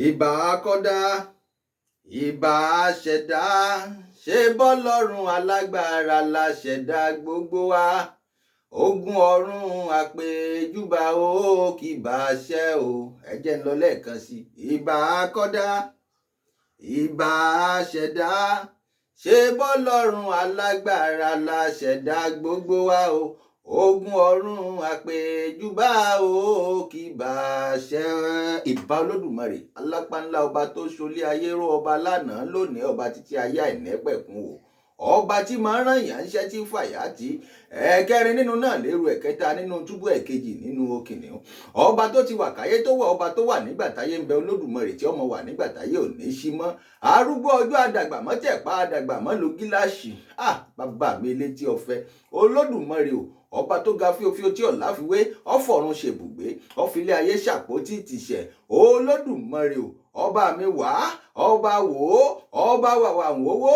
ìbà akọ́dá ìbà aṣẹ̀dá ṣe bọ́lọ́run alágbára la ṣẹ̀dá gbogbo wa ogun ọ̀run àpèjúbà ó kì bá ṣẹ o ẹ jẹ́ n lọ lẹ́ẹ̀kan sí ìbà akọ́dá ìbà aṣẹ̀dá ṣe bọ́lọ́run alágbára la ṣẹ̀dá gbogbo wa o ogun ọ̀run àpèjúbà ó kì bá ṣẹ. ìbà olódùmarè alápánlá ọba tó ṣolé ayé ró, ọba lánàá lónìí, ọba títí ayé àìnẹ́pẹ̀kun o, ọba tí máa ń rán ìyà ń ṣẹ́ tí fàyà tí ẹ̀kẹrin nínú náà lérò, ẹ̀kẹta nínú túbú, ẹ̀kejì nínú kìnìún, ọba tó ti wà káyé tó wà, ọba tó wà nígbà táyé ń bẹ, olódùmarè tí ọmọ wà nígbà táyé ò ní sí mọ́, arúgbó ọjọ́ àdàgbà mọ́ tẹ̀pá àdàgbà mọ́ lo gíláàsì. Bàbá mi létí ọ̀fẹ́ olódùmarè o, ọba tó ga fíofío tí ọ̀la fi wé, ọ̀fọ̀run ṣèbùgbé, ọ̀fìlé ayé ṣàpótí ìtìṣẹ̀, olódùmarè o, ọba mi wá, ọba wò ó, ọba wàwà wòwó,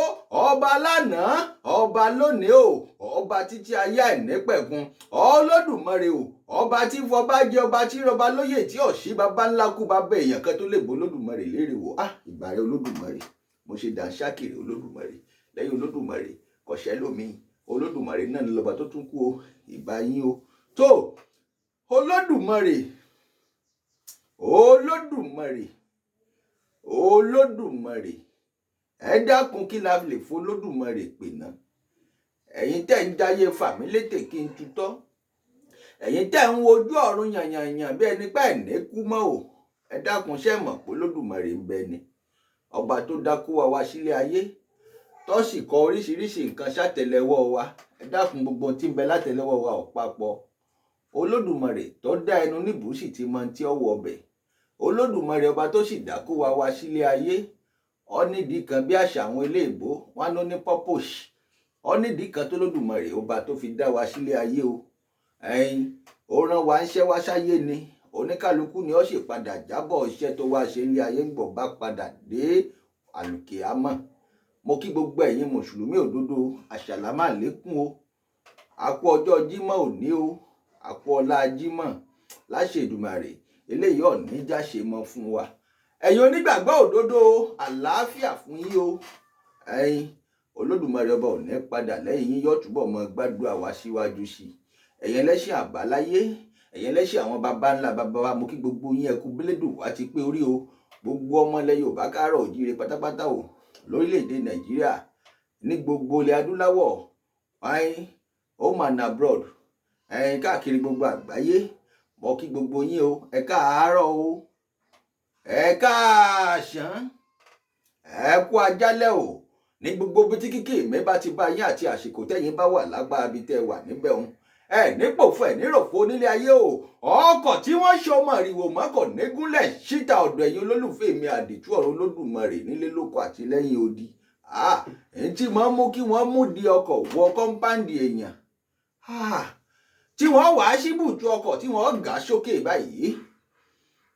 ọba lánàá, ọba lónìí o, ọba títí ayé àìnípẹ̀kun, olódùmarè o, ọba tí fọba jẹ, ọba tí rọba lóyè, tí ọ̀sí baba ńlá kú bàbá èèyàn kan tó lè bo olódùmarè lérè wò. Ìbà rẹ olódùmarè, mo ṣe dànsákìrì olódùmarè, lẹ́yìn olódùmarè kò sẹ́lòmíì, olódùmarè náà ni lọ́ba tó tún kú o. Ìbà yín o. Tó olódùmarè olódùmarè ẹ dákun, kí la lè fún olódùmarè pè náà? Ẹ̀yin tẹ́ ń jáyé fàmílétè kí n tutọ́, ẹ̀yin tẹ́ ń wojú ọ̀run yànyànyàn bí ẹni pé ẹ̀ní kú mọ́ o, ẹ dákun ṣe mọ̀ pé olódùmarè ń bẹ ni, ọba tó dákú wa wá sílé ayé, tó sì kọ oríṣiríṣi nǹkan sátẹlẹwọ́ wa. Ẹ dákun, gbogbo tí ń bẹ látẹlẹwọ́ wa ò papọ̀. Olódùmarè tó dá ẹnu níbùsì tí mọ tí ó wọ ọbẹ̀, olódùmarè ọba tó sì dákú wa wá sílé ayé, ó nídìí kan bí àṣà àwọn eléèbó wọn ló ní purpose, ó nídìí kan tó lódùmarè ọba tó fi dá wa sílé ayé o. Ó rán wa ń ṣẹ́ wá sáyé ni, oníkálukú ni ó sì padà jábọ̀ iṣẹ́ tó wá ṣe ilé ayé ń gbọ̀ bá padà dé àlùkìámọ̀. Mo kí gbogbo ẹ̀yin mùsùlùmí òdodo, àṣàlámà lékún o, àkú ọjọ́ jímọ̀ òní o, àkú ọlá jímọ̀ láṣẹ Èdùmàrè, eléyìí ọ̀ní jáṣe mọ́ fún wa. Ẹ̀yin onígbàgbọ́ òdodo, àlàáfíà fún yín o. Olódùmarè ọba ò ní padà lẹ́yìn yín, yóò túbọ̀ mọ́ gbàdúrà wá síwájú sí i. Ẹ̀yin ẹlẹ́sìn àbáláyé, ẹ̀yin ẹlẹ́sìn àwọn baba ńlá baba wa, mo kí gbogbo yín ẹ kú bílédùn wá ti pé orí o. Gbogbo ọmọ ilẹ̀ Yorùbá káàárọ̀ oòjíire pátápátá o, lórílẹ̀‐èdè Nàìjíríà, ní gbogbo ilẹ̀ adúláwọ̀, home and abroad, káàkiri gbogbo àgbáyé, mo kí gbogbo yín o. Ẹ káàárọ̀ o, ẹ káàsán, ẹ kú ajálẹ̀ o, ní gbogbo bí tí kíkì mi bá ti bá yín àti àsìkò tẹ́yin bá wà lágbá ibi tẹ́ wà níbẹ̀ òun. Nípòfo níròfo nílé ayé o, ọkọ̀ tí wọ́n ṣe ọmọ ìrìwò mọ́kọ̀ nígúnlẹ̀ síta ọ̀dọ̀ ẹ̀yin olólùfẹ́ mi àdìtú ọ̀rọ̀ olódùmarè nílé lóko àti lẹ́yìn odi. Èyí tí máa ń mú kí wọ́n mú di ọkọ̀ wọ kọ́ńpáǹdì èèyàn, tí wọ́n wàá síbùtú ọkọ̀ tí wọ́n gà sókè báyìí,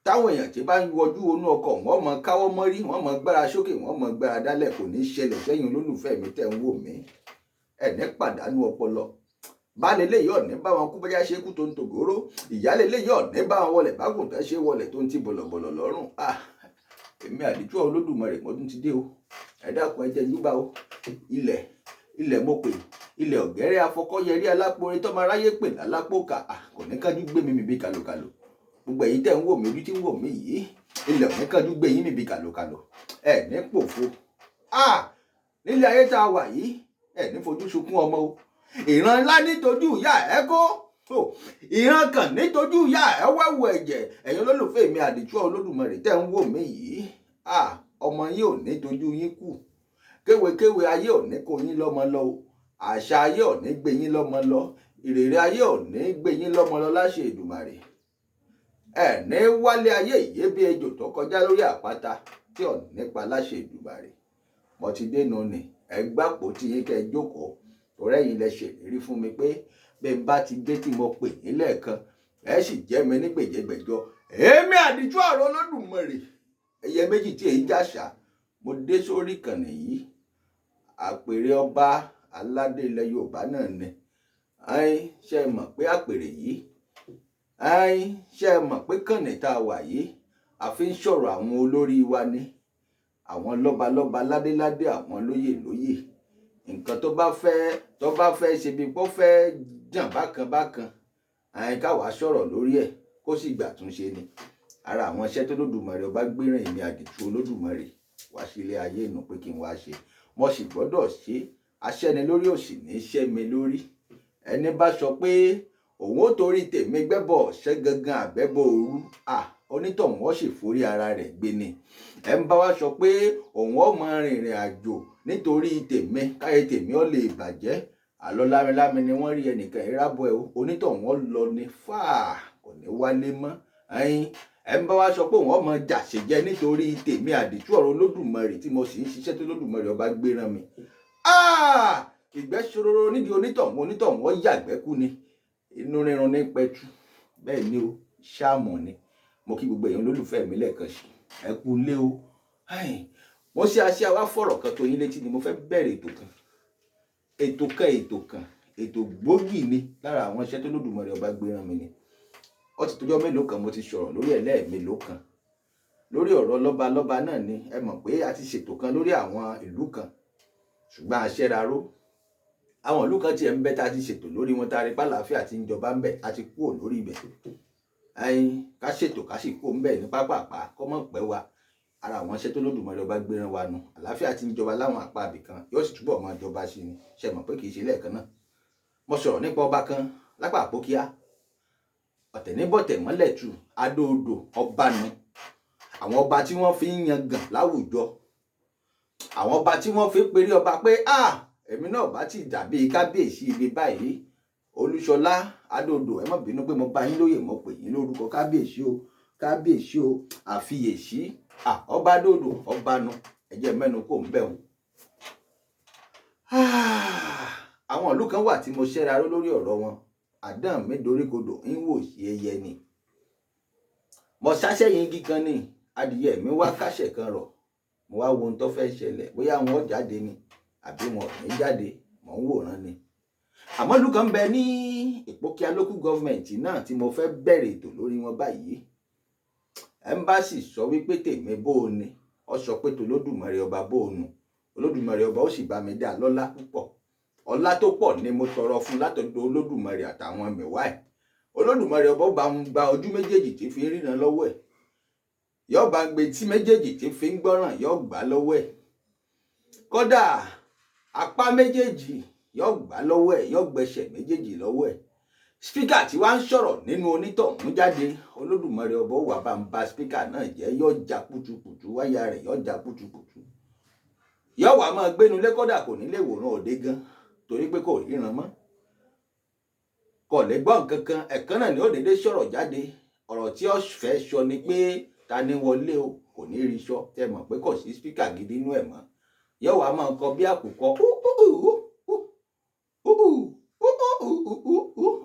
táwọn èèyàn tí bá ń wọjú onú ọkọ̀ wọ́n mọ káwọ́ mọ́rí, wọ́n mọ gbára sókè, wọ́n mọ gbára dálẹ̀. Kò ní ṣẹlẹ̀ sẹ́yìn olólùfẹ́ mi tẹ́ ń wò mí, ẹ̀ní pàdánù ọpọlọ. Baálé lè yọ̀ ní bá wọn kú bóyá ṣe kú tó ń tògóró, ìyálé lè yọ̀ ní bá wọn wọlé bágùntàn ṣe wọlé tó ń ti bọ̀lọ̀bọ̀lọ̀ lọ́rùn. Èmi àdìtú olódùmarè mo tún ti dé o. Ẹ dákun, ẹ jẹ́ yúbà o. Ilẹ̀ mo pè, ilẹ̀ ọ̀gẹ́rẹ́ afọkọ́yẹrí alápòrin tọ́mọ aráyé pè lálápòkà, kò ní kájú gbé mi mìbí kàlòkàlò. Gbogbo ẹ̀yin tẹ́ ń wò mí, ojú tí ń wò mí yìí, ilẹ̀ ò ní kájú gbé yín mìbí kàlòkàlò. Ẹ ní pòfo. Nílé ayé tá a wà yìí, ẹ ní fojú sunkún ọmọ o. Ìran ńlá nítojú ìyá ẹ kó, ìran kan nítojú ìyá ẹ wẹ́wù ẹ̀jẹ̀. Ẹ̀yin olólùfẹ́ mi àdìtú olódùmarè tẹ́ ń wò mí yìí, ọmọ yín ò ní tojú yín kù, kéwékéwé ayé ò ní kó yín lọ́mọ lọ o, àṣà ayé ò ní gbé yín lọ́mọ lọ, ìrèrè ayé ò ní gbé yín lọ́mọ lọ láṣẹ Èdùmàrè. Ẹ ní wálé ayé ìyé bí ejò tó kọjá lórí àpáta tí ò nípa láṣẹ Èdùmàrè. Mo ti dénú ni, ẹ gbàpò tí yín kẹ́ jókòó, torí ẹ̀yin lẹ ṣèlérí fún mi pé bí n bá ti dé tí mo pè yín lẹ́ẹ̀kan, ẹ sì jẹ́ mi ní gbèjégbèjọ. Èmi àdìtú ọ̀rọ̀ olódùmarè, ẹyẹ méjì tí èyí jàṣà, mo dé sórí ìkànnì yìí, àpèrè ọba aládé ilẹ̀ Yorùbá náà ni. Ṣé ẹ mọ̀ pé àpèrè yìí, ṣé ẹ mọ̀ pé kànnì tá a wà yìí, a fi ń sọ̀rọ̀ àwọn olórí wa ni, àwọn lọ́balọ́ba ládéládé, àwọn lóyè lóyè. Nǹkan tó bá fẹ́ ṣe bí pọ́ fẹ́ jàn bákan bákan, káwa sọ̀rọ̀ lórí ẹ̀ kó sì gbàtúnṣe ni. Ara àwọn iṣẹ́ tó lódùmarè ọba gbéràn èmi àdìtú olódùmarè wá sí ilé ayé inú pé kí n wá ṣe. Mo sì gbọ́dọ̀ ṣe. Aṣẹ́ni lórí ò sì ní ṣẹ́ mi lórí. Ẹni bá sọ pé òun ó torí tèmi gbẹ́bọ̀ ṣẹ́ gangan àgbẹ́bọ̀ òru, onítọ̀hún ó sì forí ara rẹ̀ gbé ni. Ẹ ń bá wa sọ pé òun ó mọ rìnrìn àjò nítorí tèmi káyé tèmi ó lè bàjẹ́, àlọ́ lámilámi ni wọ́n rí ẹnìkan ìrábọ̀ ẹ̀ onítọ̀hún ó lọ ní fáà, kò ní wálé mọ́. Ẹ ń bá wa sọ pé òun ó mọ jàṣẹjẹ nítorí tèmi àdìtú ọ̀rọ̀ olódùmarè tí mo sì ń ṣiṣẹ́ tó lódùmarè ọba gbéran mi. Ìgbẹ́ ṣòro nídìí onítọ̀hún ó yàgbẹ́ kú ni, inú rírun ní pẹ̀tù. Bẹ́ẹ̀ ni o, ṣáàmù ni. Mo kí gbogbo èèyàn olólùfẹ́ mi lẹ́ẹ̀kan sí, ẹ kú lé o. Mo ṣe àṣẹ àwa fọ̀rọ̀ kan tó yín létí ni mo fẹ́ bẹ̀rẹ̀ ètò kan ètò gbòógì ni lára àwọn iṣẹ́ tó lódùmarè ọba gbéran mi ni. Ó ti tójọ́ mélòó kan mo ti sọ̀rọ̀ lórí ẹ̀ lẹ́ẹ̀mélòó kan. Lórí ọ̀rọ̀ lọ́balọ́ba náà ni. Ẹ mọ̀ pé a ti ṣètò kan lórí àwọn ìlú kan, ṣùgbọ́n aṣẹ́raró. Àwọn ìlú kan tiẹ̀ ń bẹ tá a ti ṣètò lórí wọn tá a rí pàlàáfíà tí ń jọba ń bẹ, a ti kúrò lórí ibẹ̀. Ká ṣètò ká sì kó ń bẹ ní pápápá kọ́ mọ̀ pẹ́ wa. Ara àwọn iṣẹ́ tó lódùmarè ọba gbéran wa nù. Àlàáfíà tí ń jọba láwọn àpá ibì kan yóò sì túbọ̀ máa jọba sí ni. Ṣé mọ̀ pé kì í ṣe lẹ́ẹ̀kan náà. Mo sọ̀rọ̀ nípa ọba kan lápá Àpókíá. Ọ̀tẹ̀níbọ̀tẹ̀ mọ́lẹ̀ tù Adó-odò ọba nu. Àwọn ọba tí wọ́n fi ń yangàn láwùjọ. Àwọn ọba tí wọ́n fi ń perí ọba pé èmi náà bá ti dàbí kábíyèsí ibi báyìí. Olúṣọlá Adó-odò, ẹ má bínú pé mo bá yín lóyè, mo pè yín lórúkọ kábíyèsí o, àfiyèsí. Ọba Adó-odò ọba nu, ẹ jẹ́ mẹ́nu kò ń bẹ̀ wọ́n. Àwọn ìlú kan wà tí mo ṣẹ́ra lórí ọ̀rọ̀ wọn. Àdán mi doríkodò ń wò sí ẹyẹ ni. Mo ṣáṣẹ́yìn igi kan ni, adìyẹ mi wá káṣẹ̀ kan rọ̀. Mo wá wo ohun tó fẹ́ ṣẹlẹ̀, bóyá wọn ó jáde ni àbí wọn ò ní jáde, mò ń wòran ni. Àmọ́ ìlú kan bẹ ní Ìpókíà local government náà tí mo fẹ́ bẹ̀rẹ̀ ètò lórí wọn báyìí. Ẹ́mbásì sọ wípé tèmi bó o ni, ó sọ pé tolódùmarè ọba bó o nu. Olódùmarè ọba ó sì bá mi dá lọ́lá púpọ̀. Ọlá tó pọ̀ ni mo tọrọ fún látọ̀dọ̀ Olódùmarè àtàwọn mẹ̀wá ẹ̀. Olódùmarè ọba ó bá ń gba ojú méjèèjì tí fi ń ríran lọ́wọ́ ẹ̀. Yóò bá ń gbé tí méjèèjì tí fi ń gbọ́ràn, yóò gbà lọ́wọ́ ẹ̀. Kódà apá méjèèjì yóò gbà lọ́wọ́ ẹ̀, yóò gbẹ̀ṣẹ̀ méjèèjì lọ́wọ́ ẹ̀. Spíkà tí wàá ń sọ̀rọ̀ nínú onítọ̀hún jáde, Olódùmarè ọba ó wà bá ń ba spíkà náà jẹ́, yóò já kùtùkùtù, wáyà rẹ̀ yóò já kùtùkùtù. Yóò wá máa gbénu lé, kódà kò ní lè wòran òde gan torí pé kò ríran mọ́. Kò lè gbọ́ nǹkan kan, ẹ̀kan náà ni ó dédé sọ̀rọ̀ jáde. Ọ̀rọ̀ tí ó fẹ́ sọ ni pé ta ni wọlé o, kò ní rí sọ. Tẹ́ mọ̀ pé kò sí spíkà gidi inú ẹ̀ mọ́. Yóò wá máa kọ bí àkùkọ.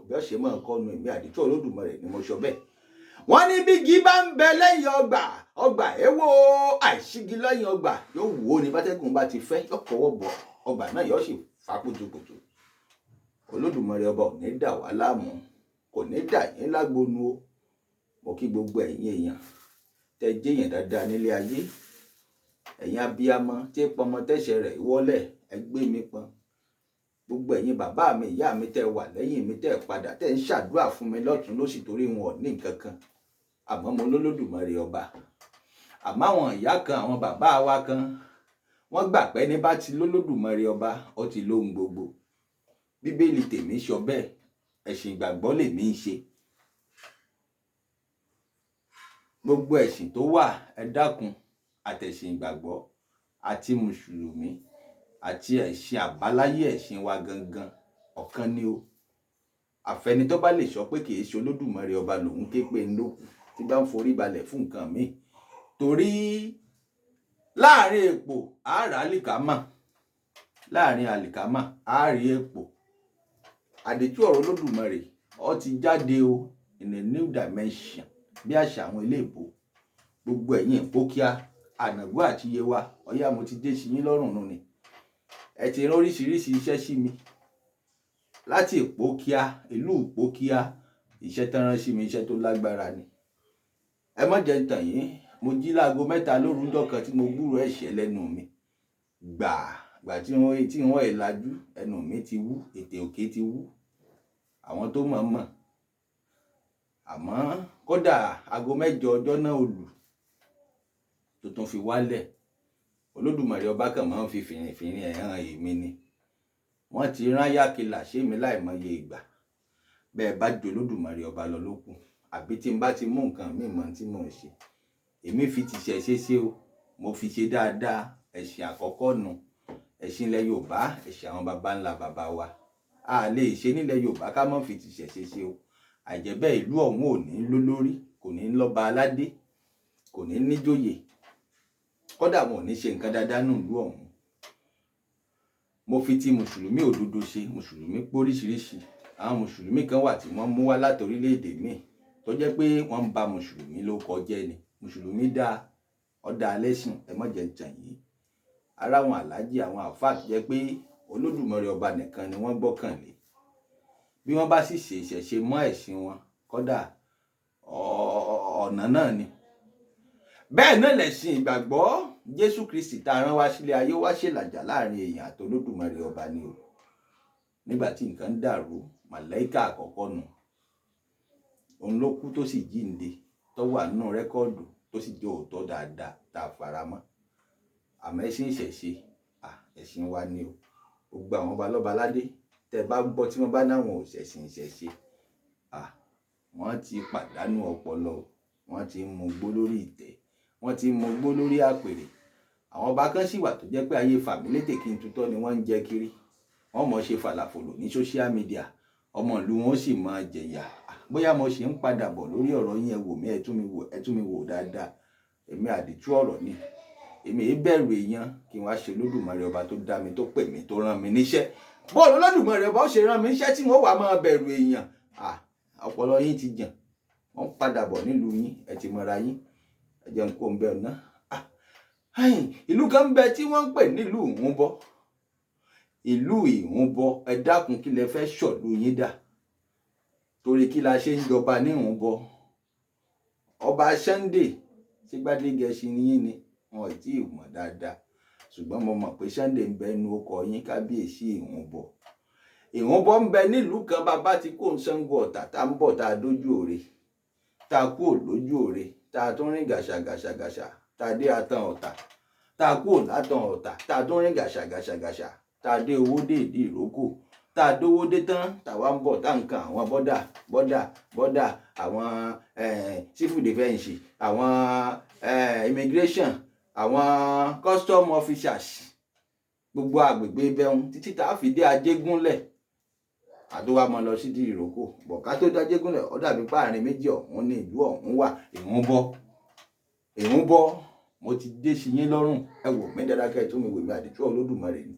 Bí ó ṣe máa kọ nu èmi àdìtú Olódùmarè ni mo sọ bẹ́ẹ̀. Wọ́n ní bí igi bá ń bẹ lẹ́yìn ọgbà èwo àìsígi lẹ́yìn ọgbà yóò wò ó ní bátẹ́gùn bá ti fẹ́, yóò kọwọ́ bọ̀ ọgbà náà yóò sì fa kùtùkùtù. Olódùmarè ọba ò ní dà wá láàmú, kò ní dà yín lágbónú o. Mo kí gbogbo ẹ̀yin èèyàn tẹ́ jẹ́ èèyàn dáadáa nílé ayé. Ẹ̀yin abiyamọ tí pọmọ tẹ́ṣẹ̀ rẹ̀ wọlẹ̀, ẹ gbé mi pọn. Gbogbo ẹ̀yin bàbá mi ìyá mi tẹ́ wà lẹ́yìn mi tẹ́ padà tẹ́ ń ṣàdúrà fún mi lọ́tùn lósì torí wọn ò ní nǹkan kan. Àmọ́ mo lólódùmarè ọba. Àmọ́ àwọn ìyá kan, àwọn bàbá wa kan, wọ́n gbà pé ní bá ti lólódùmarè ọba ó ti lóhun gbogbo. Bíbélì tèmi sọ bẹ́ẹ̀, ẹ̀sìn ìgbàgbọ́ lèmi ń ṣe. Gbogbo ẹ̀sìn tó wà, ẹ dákun, àtẹ̀sìn ìgbàgbọ́ àti mùsùlùmí àti ẹ̀sìn àbáláyé ẹ̀sìn wa gangan ọ̀kan ni o. Àfẹni tó bá lè sọ pé kì í ṣe Olódùmarè ọba lòun ké pé ń lókun tí bá ń forí balẹ̀ fún nǹkan mi. Torí láàrin èpò àárá àlìkámà, láàrin àlìkámà àárí èpò. Àdìtú ọ̀rọ̀ Olódùmarè ó ti jáde o in a new dimension bí àṣà àwọn ilé ìbò. Gbogbo ẹ̀yin Ìpókíà, Ànàgó àti Yewa, ọ̀yá mo ti dé sí yín lọ́rùn nù ni. Ẹ ti rán oríṣiríṣi iṣẹ́ sí mi láti Ìpókíà, ìlú Ìpókíà. Iṣẹ́ tán rán sí mi, iṣẹ́ tó lágbára ni. ẹ má jẹ́ n tàn yín, mo jí láago 3 lóru ńjọ́ kan tí mo gbúròó ẹ̀ṣẹ̀ lẹ́nu mi gbà tí wọ́n ìlàjú ẹnu mi ti wú, ètè òkè ti wú, àwọn tó mọ̀ mọ̀. Àmọ́ kódà aago 8 ọjọ́ náà ò lù tó tún fi wálẹ̀. Olódùmarè ọba kan máa ń fi fìrìfìrì ẹ̀ hàn èmi ni. Wọ́n ti rán yákìlà ṣé mi láìmọye ìgbà. Bẹ́ẹ̀ bá ju Olódùmarè ọba lọ lókun, àbí tí n bá ti mú nǹkan míì mọ́ tí mò ń ṣe. Èmi fi ti ṣẹ̀ṣẹ̀ ṣe o, mo fi ṣe dáadáa. Ẹ̀sìn àkọ́kọ́ nù, ẹ̀sìn ilẹ̀ Yorùbá, ẹ̀sìn àwọn baba ńlá baba wa. A lè ṣe nílẹ̀ Yorùbá ká má fi ti ṣẹ̀ṣẹ̀ ṣe o. Àìjẹ́bẹ́ ìlú ọ̀hún ò ní lólórí, kò ní lọ́ba aládé, kò ní níjòyè. Kódà wọn ò ní ṣe nǹkan dáadáa nù ìlú ọ̀hún. Mo fi ti mùsùlùmí òdodo ṣe, mùsùlùmí póríṣiríṣi. Àwọn mùsùlùmí kan wà tí wọ́n mú wá láti orílẹ̀-èdè míì tó jẹ́ pé wọ́n ń ba mùsùlùmí ló kọjẹ́ ni. Mùsùlùmí dáa, ọ̀dà lẹ́sìn, ẹ má jẹ́ tàn yín. Ara àwọn àlájì, àwọn àfáà tó jẹ́ pé Olódùmarè ọba nìkan ni wọ́n gbọ́kànlé. Bí wọ́n bá sì ṣe ìṣẹ̀ṣe mọ́ ẹ̀sìn wọn, kódà ọ̀nà náà ni. Bẹ́ẹ̀ náà lẹ̀sìn ìgbàgbọ́ Jésù Kristi tá rán wá sílé ayé wá ṣèlàjà láàrin èèyàn àti Olódùmarè ọba ni o. Nígbà tí nǹkan dàrú, màláíkà àkọ́kọ́ nù. Òun ló kú tó sì jíǹde, tó wà nínú rẹ́kọ́ọ̀dù, tó sì jẹ́ òótọ́ dáadáa tá a faramọ́. Àmọ́ ẹ̀sìn ìṣẹ̀ṣe, ẹ̀sìn wa ni o. Gbogbo àwọn ọba lọ́ba aládé tẹ́ bá gbọ́ tí wọ́n bá náwọn ò ṣẹ̀sìn ìṣẹ̀ṣe, wọ́n ti pàdánù ọpọlọ, wọ́n ti ń mugbó lórí ìtẹ́, wọ́n ti ń mugbó lórí àpèrè. Àwọn ọba kan sì wà tó jẹ́ pé ayé fàmílétè kí n tutọ́ ni wọ́n ń jẹ kiri. Wọ́n mọ̀ ṣe fàlàfòlò ní social media, ọmọ ìlú wọn sì máa jẹ̀yà. Bóyá mo ṣe ń padà bọ̀ lórí ọ̀rọ̀ yín, ẹ wò mí, ẹ tún mi wò dáadáa. Èmi àdìtú ọ̀rọ̀ ni. Èmi ì bẹ̀rù èèyàn kí n wá ṣe Olódùmarè ọba tó dá mi, tó pè mí, tó rán mi níṣẹ́. Bọ́ọ̀lù Olódùmarè ọba ó ṣe rán mi níṣẹ́ tí wọ́n wà máa bẹ̀rù èèyàn. Ọpọlọ yín ti jàn. Wọ́n padà bọ̀ nílùú yín, ẹ ti mọra yín. Ẹ jẹun kó ń bẹ ọ̀nà. Ìlú kan ń bẹ tí wọ́n ń pè nílùú Ìhúnbọ. Ìlú Ìhúnbọ, ẹ dákun kí lẹ fẹ́ ṣọ̀lú yín dà. Torí kí la ṣe ń jọba ní Ìhúnbọ. Ọba Sunday tí Gbádégẹṣin ní yín ni, wọn ò tí ì mọ̀ dáadáa. Ṣùgbọ́n mo mọ̀ pé Sunday ń bẹ nínú ọkọ̀ yín, kábíyèsí Ìhúnbọ. Ìhúnbọ ń bẹ nílùú kan, bàbá ti kó Ṣàngó Ọ̀tà tá ń bọ̀ tá a dójú òre. Tá a kú lójú òre, tá a tún rìn gàṣàgàṣàgàṣà, tá a dé Atan Ọ̀tà. Tá a kú l'Atan Ọ̀tà, tá a tún rìn gàṣàgàṣàgàṣà, tá a dé Owódé Ìdí Ìrókò. Tá a dówó dé tán, tá wá ń bọ̀ tá nǹkan àwọn bọ́dà, àwọn civil defence, àwọn immigration, àwọn custom officers, gbogbo àgbègbè ibẹ̀hún títí tá a fi dé Ajégúnlẹ̀. Àtó wá mọ lọ sí Ìdí Ìrókò. Bọ̀ ká tó dé Ajégúnlẹ̀, ó dàbí páàrin méjì ọ̀hún ní ìlú ọ̀hún wà. Ìhúnbọ, mo ti dé sí yín lọ́rùn. Ẹ wò mí dáadáa kẹ́ ẹ tún mi wò mí, àdìtú Olódùmarè ni.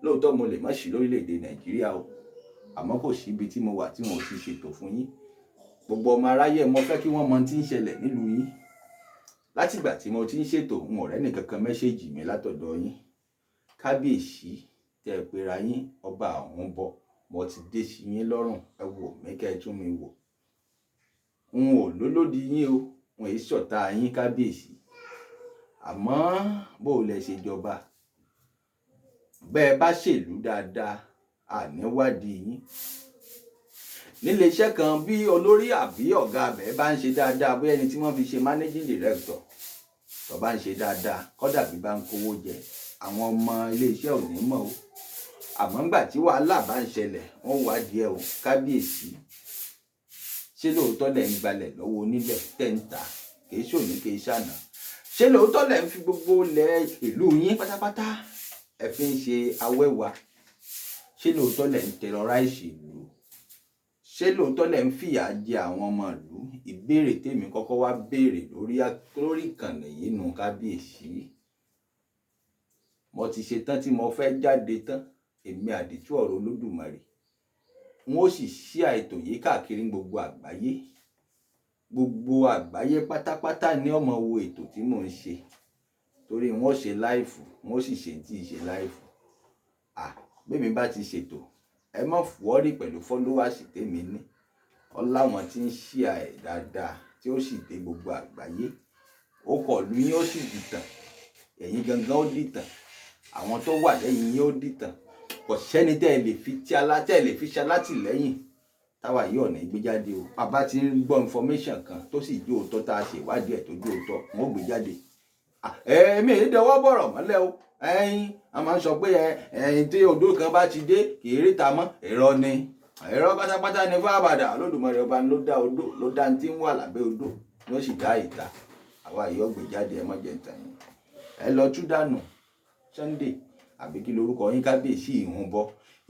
Lóòótọ́ mo lè má sí lórílẹ̀-èdè Nàìjíríà o, àmọ́ kò sí ibi tí mo wà tí wọn ò ti ṣètò fún yín. Gbogbo ọmọ aráyé mo fẹ́ kí wọ́n mọ tí ń ṣẹlẹ̀ nílùú yín. Látìgbà tí mo ti ń ṣètò, n ò rẹ́ni kankan mẹ́sẹ̀jì mi látọ̀dọ̀ yín. Kábíyèsí tẹ́ ẹ pera yín ọba Ìhúnbọ, mo ti dé sí yín lọ́rùn. Ẹ wò mí kẹ́ ẹ tún mi wò. N ò lólódì yín o, n ò ṣọ̀tá yín kábíyèsí. Àmọ́ bó lẹ ṣe jọba. Bẹ́ẹ̀ bá ṣèlú dáadáa, àníwádìí yín. Nílé iṣẹ́ kan bí olórí àbí ọ̀gá abẹ̀ bá ń ṣe dáadáa, bóyá ẹni tí wọ́n fi ṣe managing director tó bá ń ṣe dáadáa, kódà bí bá ń kówó jẹ, àwọn ọmọ ilé iṣẹ́ ò ní mọ̀ o. Àmọ́ ńgbà tí wàhálà bá ń ṣẹlẹ̀, wọ́n wá díẹ̀ o. Kábíyèsí, ṣé lóòótọ́ lẹ̀ ń gbalẹ̀ lọ́wọ́ onílẹ̀ tẹ́ ń tà? Kìí ṣòní kìí ṣàná. Ṣé lóòótọ́ lẹ̀ ń fi gbogbo ilẹ̀ ìlú yín pátápátá ẹ fi ń ṣe awẹ́wà? Ṣé lóòótọ́ lẹ̀ ń terrorize ìlú? Ṣé lóòótọ́ lẹ̀ ń fìyà jẹ àwọn ọmọ ìlú? Ìbéèrè tèmi kọ́kọ́ wá béèrè lórí ìkànnì yìí nù kábíyèsí. Mo ti ṣe tán tí mo fẹ́ jáde tán, èmi àdìtú ọ̀rọ̀ Olódùmarè. N ó sì ṣí ètò yìí káàkiri gbogbo àgbáyé. Gbogbo àgbáyé pátápátá ni ó máa wo ètò tí mò ń ṣe. Torí wọ́n ṣe láìfù, wọ́n sì ṣe tí ì ṣe láìfù. Bẹ́ẹ̀ mi bá ti ṣètò, ẹ má wọ́rí pẹ̀lú followers tèmi ní. Ọláwọn tí ń share ẹ̀ dáadáa. tí ó sì dé gbogbo àgbáyé. Ó kọ̀lù yín ó sì dìtàn, ẹ̀yin gangan ó dìtàn, àwọn tó wà lẹ́yìn yín ó dìtàn. Kò sẹ́ni tẹ́ ẹ lè fi ṣalátìlẹ́yìn táwa yìí ọ̀nà gbé jáde o. Bàbá ti ń gbọ́ information kan tó sì jó òótọ́ tá a ṣe ìwádìí ẹ̀ tó jó òótọ́, wọn ò gbé jáde. Èmi èyí dọwọ́ bọ̀rọ̀ mọ́lẹ̀ o. A máa ń sọ pé ẹ̀yin tí odó kan bá ti dé kì í ríta mọ́, irọ́ ni. Irọ́ pátápátá ni fábàdà. Olódùmarè ọba ló dá odó, ló dá ní tí ń wà lábẹ́ odó, ló sì dá ìta. Àwa yìí ọ̀gbìn jáde ẹ mọ́ jẹ ntàn yín. Ẹ lọ tú dànù Sunday àbí kí lorúkọ yín, kábíyèsí Ìhúnbọ.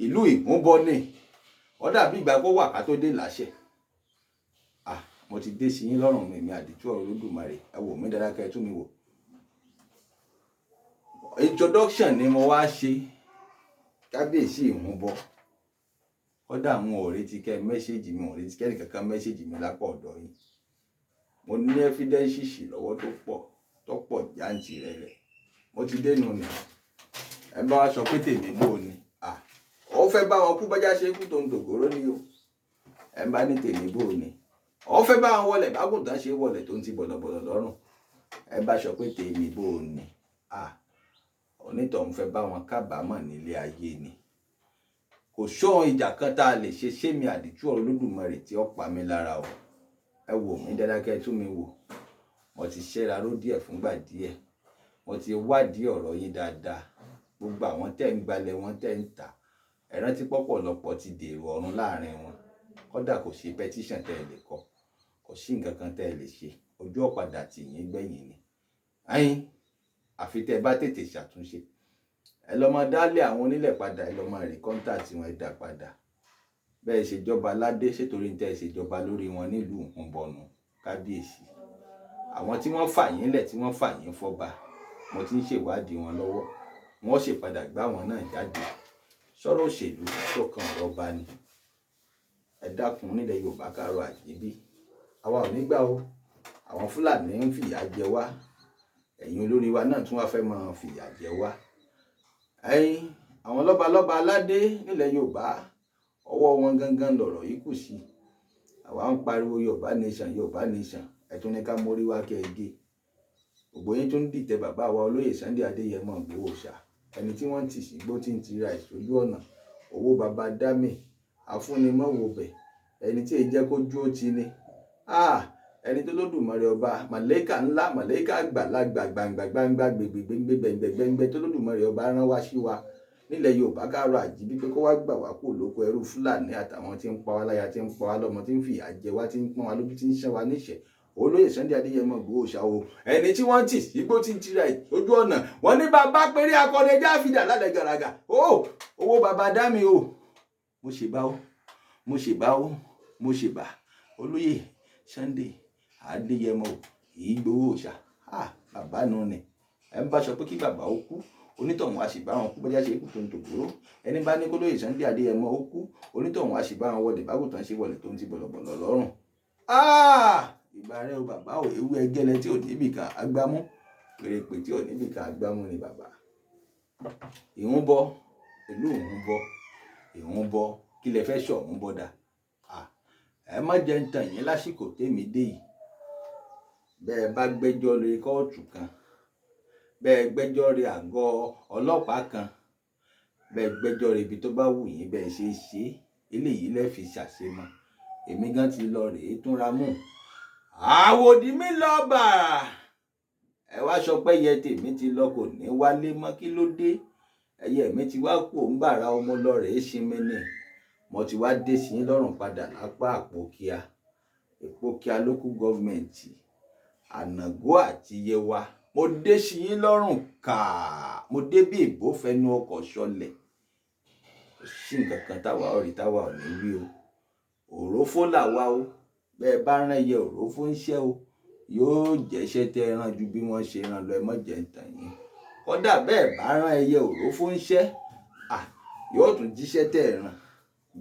Ìlú Ìhúnbọ ni. Ó dàbí ìgbà kó wà ká tó dé láṣẹ. Mo ti dé sí yín lọ́rùn mi, èmi àdìtú ọ̀rọ̀ Olódùmarè. Ẹ wò mí dáadáa kẹ́ ẹ tún mi wò. Introduction ni mo wá ṣe, kábíyèsí Ìhúnbọ. Kódà àwọn ò retí kẹ́ mẹ́sẹ̀jì mi, ò retí kẹ́ nìkankan mẹ́sẹ̀jì mi lápá ọ̀dọ̀ yín. Mo ní evidence lọ́wọ́ tó pọ̀ jàǹtìrẹrẹ. Mo ti dé nù ni. Ẹ bá wa sọ pé tèmi bò ni. Ó fẹ́ bá wọn kú bọ́jà ṣe kú tó ń dògóró ni o. Ẹ bá ní tèmi bò ni. Ó fẹ́ bá wọn wọlé bágùntàn ṣe wọlé tó ń ti bọ̀lọ̀bọ̀lọ̀ lọ́rùn. Ẹ bá sọ pé tèmi bò ni. Onítọ̀hún fẹ́ bá wọn kábàámọ̀ nílé ayé ni. Kò sóhun ìjà kan tá a lè ṣe sémi àdìtú ọ̀rọ̀ Olódùmarè tí ó pa mí lára o. Ẹ wò mí dáadáa kẹ́ ẹ tún mi wò. Mo ti ṣẹ́ra ró díẹ̀ fúngbà díẹ̀. Mo ti wádìí ọ̀rọ̀ yín dáadáa. Gbogbo àwọn tẹ́ ń gbalẹ̀ wọn tẹ́ ń tà. Ẹ rántí pọ̀pọ̀lọpọ̀ ti dèrò ọ̀run láàrin wọn. Kódà kò sí petition tẹ́ ẹ lè kọ. Kò sí nǹkan kan tẹ́ ẹ lè ṣe. Ojú ọ̀padà tì yín gbẹ̀yìn ni. Àfi tẹ́ ẹ bá tètè ṣàtúnṣe. Ẹ lọ máa dálé àwọn onílẹ̀ padà, ẹ lọ máa rí kọ́ńtàtì wọn ẹ dá padà. Bẹ́ẹ̀ ṣèjọba aládé ṣètòrí ń tẹ́ ẹ ṣèjọba lórí wọn nílùú Ìhúnbọ nù, kábíyèsí. Àwọn tí wọ́n fà yín lẹ̀ tí wọ́n fà yín fọ́ba, mo ti ń ṣèwádìí wọn lọ́wọ́. Wọ́n ṣe padà gbá wọn náà jáde. Sọ̀rọ̀ òṣèlú tó kan ọ̀rọ̀ ọba ni. Ẹ dákun nílẹ̀ Yorùbá káàárọ̀ àjíbí. Àwa ò ní gbà o. Àwọn Fúlàní ń fìyà jẹ wá. Ẹ̀yin olórí wa náà tún wá fẹ́ máa fìyà jẹ wá. Àwọn lọ́balọ́ba aládé nílẹ̀ Yorùbá, ọwọ́ wọn gangan lọ̀rọ̀ yìí kù sí. Àwa ń pariwo Yorùbá nation, Yorùbá nation. Ẹ tún ní ká mórí wá kẹ́ ẹ gé. Gbogbo yín tún dìtẹ̀ bàbá wa olóyè Sunday Adéyẹmọ Ìgbòho Òòṣà. Ẹni tí wọ́n ti sígbó tí ń tira ìṣojú ọ̀nà. Owó baba dámì, afúnimọ̀wòbẹ̀. Ẹni tí èyí jẹ́ kó dúró ti ni. Ẹni tó lódùmarè ọba, màlẹ́kà ńlá, màlẹ́kà àgbàlagbà, gbàǹgbà gbẹ̀gbẹ̀gbẹ̀ tó lódùmarè ọba rán wá sí wa nílẹ̀ Yorùbá káàárọ̀ àjíbí pé kó wá gbà wá kúrò lóko ẹrú Fúlàní àtàwọn tí ń pa wá láya, tí ń pa wá lọ́mọ, tí ń fìyà jẹ wá, tí ń pọ́n wá lójú, tí ń ṣẹ́ wá níṣẹ́. Olóyè Sunday Adéyẹmọ Ìgbòho Òòṣà o. Ẹni tí wọ́n tì sígbó tí ń tira ojú ọ̀nà. Wọ́n ní bàbá péré akọni ẹja fìdá lálẹ́ gàràgà. Owó bàbá dá mi o. Mo ṣèbá o. Mo ṣèbá o. Mo ṣèbá. Olóyè Sunday Adéyẹmọ Ìgbòho Òòṣà. Bàbá nù ni. Ẹ ń bá sọ pé kí bàbá ó kú. Onítọ̀hún a sì bá wọn kú bọ́jà ṣe kú tó ń tògbòrò. Ẹni bá ní kó lóyè Sunday Adéyẹmọ ó kú. Onítọ̀hún a sì bá wọn wọlé bágùntàn ṣe wọlé tó ń ti bọ̀lọ̀bọ̀lọ̀ lọ́rùn. Ìgbà rẹ o bàbá o, ewu ẹgẹlẹ tí ò níbì kan agbámú. Pèrèpè tí ò níbì kan agbámú ni bàbá. Ìhúnbọ, ìlú Ìhúnbọ. Kí lẹ fẹ́ sọ Ìhúnbọ dà? Ẹ má jẹ́ ń tàn yín lásìkò tèmi dé yìí. Bẹ́ẹ̀ bá gbẹ́jọ́ lé kóòtù kan. Bẹ́ẹ̀ gbẹ́jọ́ lé àgọ́ ọlọ́pàá kan. Bẹ́ẹ̀ gbẹ́jọ́ lé ibi tó bá wù yín bẹ́ẹ̀ ṣe é ṣe. Eléyìí lẹ́ fi ṣàṣemọ. Èmi gan ti lọ rèé túnra mú. Àwòdì mi lọ bàrà. Ẹ wá sọ pé ẹyẹ tèmi ti lọ kò ní wálé mọ́, kí ló dé? Ẹyẹ mi ti wá kú òun bàrà ọmọ lọ rèé sinmi ni. Mo ti wá dé sí yín lọ́rùn padà lápá Àpòkíà. Ìpòkíà local government. Ànàgó àti Yewa. Mo dé sí yín lọ́rùn kà. Mo dé bí ìbò fẹnu ọkọ̀ ṣọlẹ̀. Kò sí nǹkan kan táwa ò rí táwa ò ní rí o. Òrófó làwa o. Bẹ́ẹ̀ bá rán ẹyẹ òrófó ń ṣẹ́ o. Yóò jẹ́ṣẹ́ tẹ́ ẹran ju bí wọ́n ṣe rán lọ, ẹ má jẹ́ ń tàn yín. Kódà bẹ́ẹ̀ bá rán ẹyẹ òrófó ń ṣẹ́, yóò tún jíṣẹ́ tẹ́ ẹran.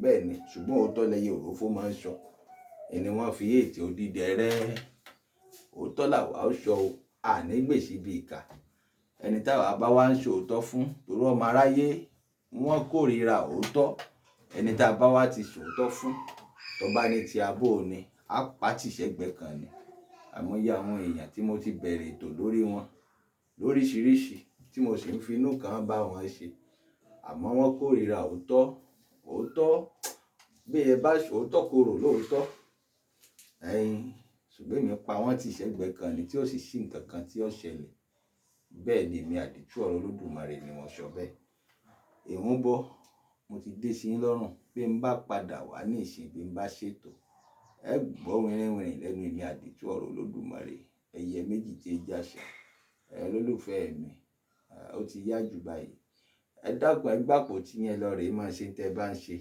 Bẹ́ẹ̀ ni, ṣùgbọ́n òótọ́ lẹyẹ òrófó máa ń sọ. Ẹni wọ́n fi ètè odídẹ rẹ́. Òótọ́ làwa ó sọ o. Àní gbèsè bí ìkà. Ẹni táwa bá wá ń ṣòótọ́ fún torí ọmọ aráyé wọ́n kórìíra òótọ́. Ẹni tá a bá wá ti ṣòótọ́ fún tó bá ní ti abó ni, á pàtì sẹ́gbẹ̀ẹ́ kan ni. àmọye àwọn èèyàn tí mo ti bẹ̀rẹ̀ ètò lórí wọn lóríṣiríṣi tí mo sì ń fi inú kan bá wọn ṣe, àmọ́ wọ́n kórìíra òótọ́ bí ẹ bá òótọ́ korò lóòótọ́ ṣùgbọ́n èmi pa wọ́n ti ṣẹ́gbẹ́ kan ni tí ó sì sí nǹkan kan tí ó ṣẹlẹ̀. Bẹ́ẹ̀ ni èmi àdìtú ọ̀rọ̀ Olódùmarè ni mo sọ bẹ́ẹ̀. Ìrúbọ mo ti dé sí yín lọ́rùn bí n bá padà wá ní ìsìn bí n bá ṣètò ẹ gbọ́ wìnrìnwìnrìn lẹ́nu èmi àdìtú ọ̀rọ̀ Olódùmarè, ẹyẹ méjì tí ń jàṣà. Olólùfẹ́ mi, ó ti yá jù báyìí. Ẹ dákun ẹ gbàpò tí yẹn lọ rèé máa ṣe tẹ́ bá ń ṣe.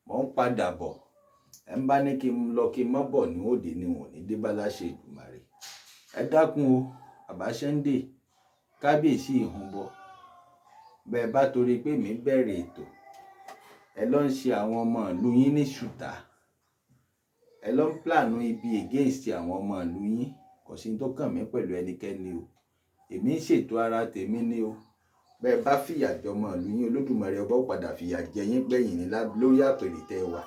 Mò ń padà bọ̀. Ẹ ń bá ní kí n lọ kí n má bọ̀ ní òde ni wọn ò ní dé bá láṣẹ Èdùmàrè. Ẹ dákun o, bàbá Sunday, kábíyèsí Ìhúnbọ. Bẹ́ẹ̀ bá torí pé mi bẹ̀rẹ̀ ètò, ẹ lọ ń ṣe àwọn ọmọ ìlú yín ní ṣùtá. Ẹ lọ ń plánù ibi against àwọn ọmọ ìlú yín. Kò sí tó kàn mí pẹ̀lú ẹnikẹ́ni o. Èmi ń ṣètò ara tèmi ni o. Bẹ́ẹ̀ bá fìyà jẹ ọmọ ìlú yín, Olódùmarè ọba ó padà fìyà jẹ yín gbẹ̀yìn ní lórí àpèrè tẹ́ wà.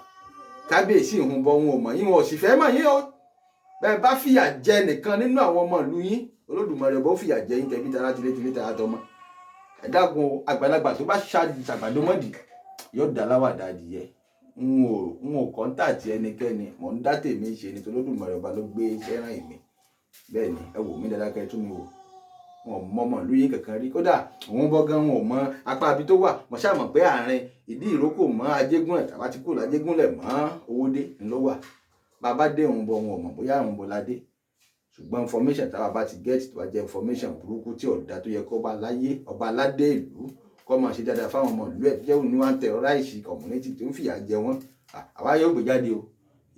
Kábíyèsí Ìhúnbọ wọn ò mọ̀ yín, wọn ò sì fẹ́ mọ̀ yín o. Bẹ́ẹ̀ bá fìyà jẹ nìkan nínú àwọn ọmọ ìlú yín, Olódùmarè ọba ó fìyà jẹ yín tẹbí tará tilé tara tọmọ. Ẹ dákun o, àgbàlagbà tó bá ṣàgbàdo mọ́dì yóò dá láwàdà adìyẹ. N ò kọ́ńtàtì ẹnikẹ́ni, mò ń dá tèmi ṣe ni Olódùmarè ọba ló gbé iṣẹ́ rán èmi. Bẹ́ẹ̀ ni ẹ wò mí dáadáa kẹ́ tún mi wò. Wọn ò mọ ọmọ ìlú yín kankan rí, kódà òun bọ́ gan wọn ò mọ apá ibi tó wà. Mo ṣáà mọ̀ pé àárín ìdí ìrókò mọ́ Ajégúnlẹ̀ tàbá ti kú l'Ajégúnlẹ̀ mọ́ Owódé ló wà. Bàbá dé Ìhúnbọ wọn ò mọ̀ bóyá Ìhúnbọ la dé. Ṣùgbọ́n information táwa bá ti get tó bá jẹ́ information burúkú tí ọ̀dà tó yẹ kó bá láyé ọba aládé ìlú kó máa ṣe dáadáa fáwọn ọmọ ìlú ẹ̀ tó jẹ́ òun ní wọ́n terrorize community tó ń fìyà jẹ wọ́n. Àwa yóò gbé jáde o.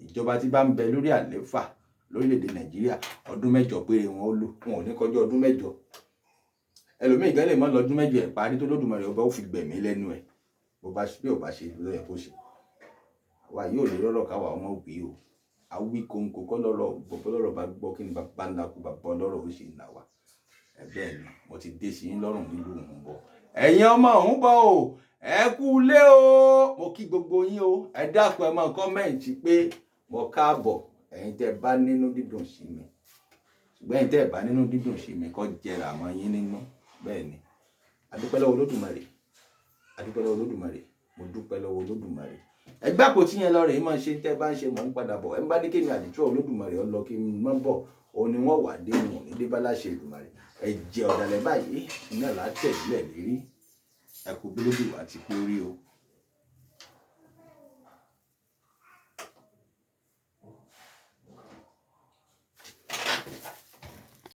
Ìjọba tí bá ń bẹ lórí àléfà lórílẹ̀‐èdè Nàìjíríà ọdún 8 péré wọn ó lò, wọn ò ní kọjá ọdún 8. Ẹlòmíì gan lè mọ́ lọ́dún 8 ẹ̀ parí tó Olódùmarè ọba ó fi gbẹ̀mí lẹ́nu ẹ̀ bí ò bá ṣe ló yẹ kó ṣe. Àwa yóò lè rọ́rọ̀ káwa ọmọ òbí o. Awí kóńkó kọ́ lọ́rọ̀ gbogbo lọ́rọ̀ bá gbọ́ kí ni bàbá ńlá kú bàbá ọlọ́rọ̀ ó ṣe ń là wá. Bẹ́ẹ̀ ni mo ti dé sí yín lọ́rùn nílùú Ìhúnbọ. Ẹ̀yin ọmọ Ìhúnbọ o, ẹ kú ilé o. Mo kí gbogbo yín o. Ẹ dákun ẹ máa kọ́mẹ̀ǹtì pé mo káàbọ̀. Ẹ̀yin tẹ́ bá nínú dídùn sí mi. Ṣùgbọ́n ẹ̀yin tẹ́ bá nínú dídùn sí mi kó jẹrà mọ́ yín nínú. Bẹ́ẹ̀ ni. Adúpẹ́ lọ́wọ́ Olódùmarè. Adúpẹ́ lọ́wọ́ Olódùmarè. Mo dúpẹ́ lọ́wọ́ Olódùmarè. Ẹ gbàpò tí yẹn lọ rèé máa ṣe tẹ́ bá ń ṣe mò ń padà bọ̀. Ẹ ń bá ní kémi àdìtú Olódùmarè ọ lọ kí n má bọ̀. Òun ni wọ́n wà dé wọn ní dé bá láṣẹ Èdùmàrè. Ẹ jẹ ọ̀dàlẹ̀ báyìí iná látẹ̀lẹ̀ lérí. Ẹ kú bí lójú wa ti pé orí o.